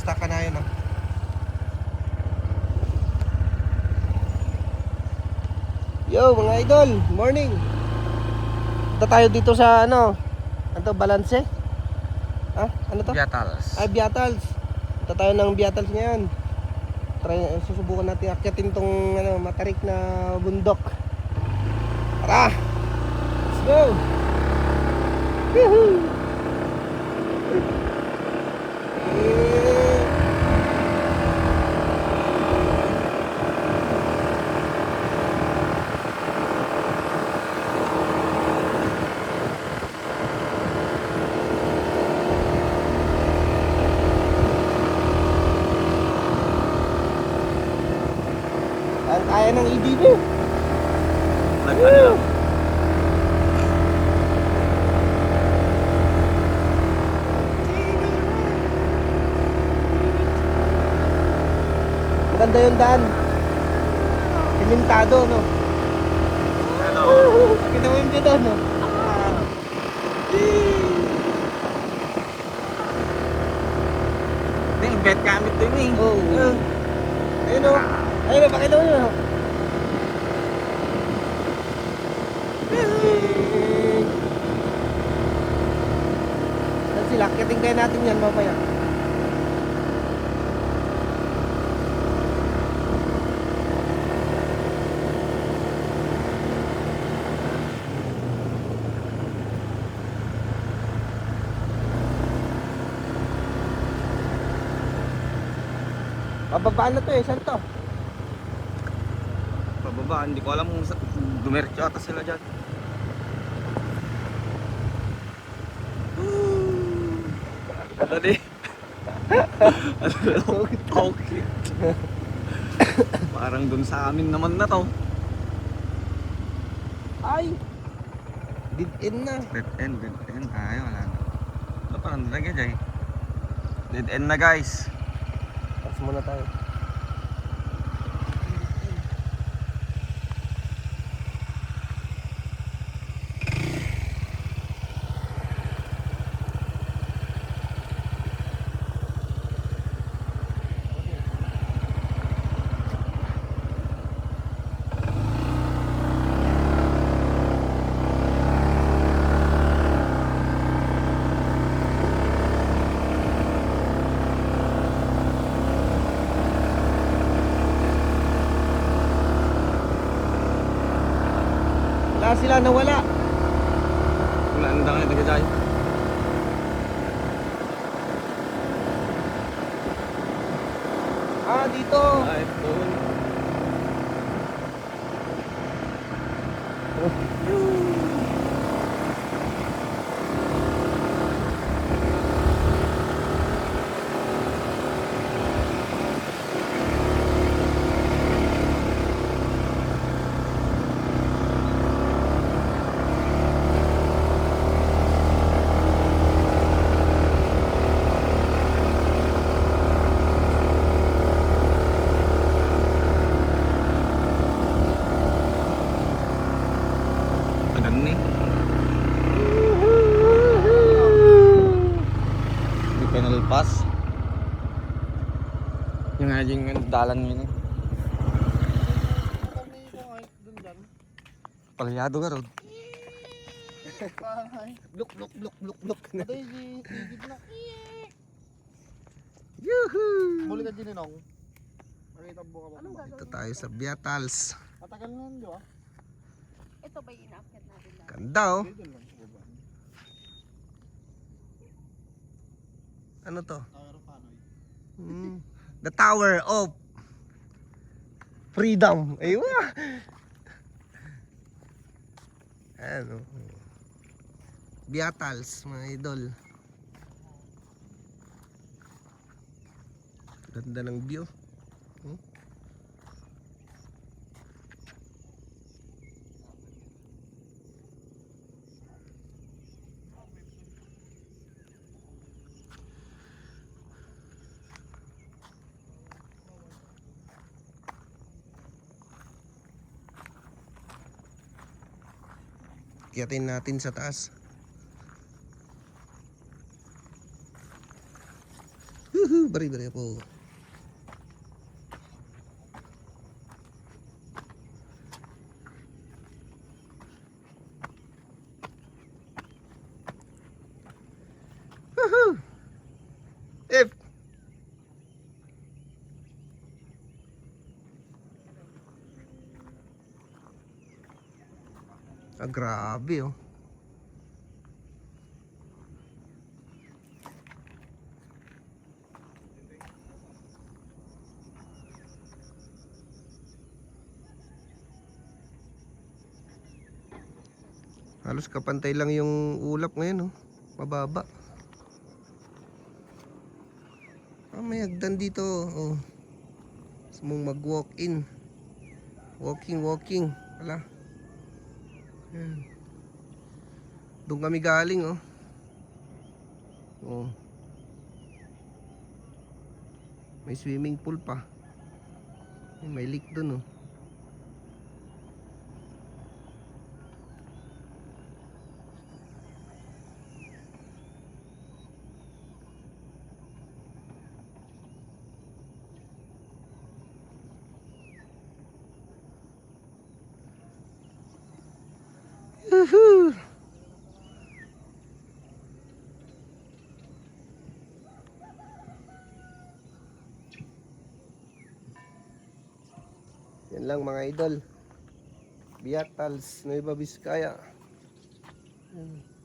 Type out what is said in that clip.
stock ka na yun, oh. Yo mga idol, morning. Punta tayo dito sa ano to, Balanse? Ano to? Biatals. Ay, Biatals. Punta tayo ng Biatals ngayon. Susubukan natin akyatin tong ano, matarik na bundok. Tara! Let's go! Woohoo! Ang kaya ng EDB. Nag-ano? Maganda yung daan. Simentado, no? Hello. Kita mo yung dito, no? Hindi, bet gamit din eh. Oo. Ayun, no? Ayun, no? Pakita mo yun, no? Saan sila? Akitin kaya natin yan mamaya. Pababaan na to eh, saan to? Pababa, hindi ko alam kung dumiretso ata sila dyan. Tadi. Okay. Parang dun sa amin naman na to. Ay! Dead end na. Dead end. Ay, wala na. Ito parang nalagay dyan. Dead end na guys. Pass muna tayo. Wala sila, nawala. Wala na dangay taga dyan. Dito. Ay, doon. Tagan ni. Di pa nalpas. Yung nga yung dalan yun eh. Palyado ka ron. Look. Muli ka din nong. Makita mo ka ba? Dito tayo sa Biatals. Matagal na yun, di ba? Ito ba yung inaakit natin na? Ganda, oh. Doon lang sa baba. Ano to? Tower of Hanoi. The Tower of Freedom. Ayun. Ano? Biatals, mga idol. Ganda ng view. Kiyatin natin sa taas. Bari-bari po. Woohoo! If grabe oh. Halos kapantay lang yung ulap ngayon oh. Mababa. May hagdan dito oh. Gusto mong mag-walk in. Walking. Wala. Ayan. Doon kami galing oh. Oh. May swimming pool pa. May lake doon oh. Woohoo! Yan lang mga idol. Biatals, Nueva Vizcaya. Yan.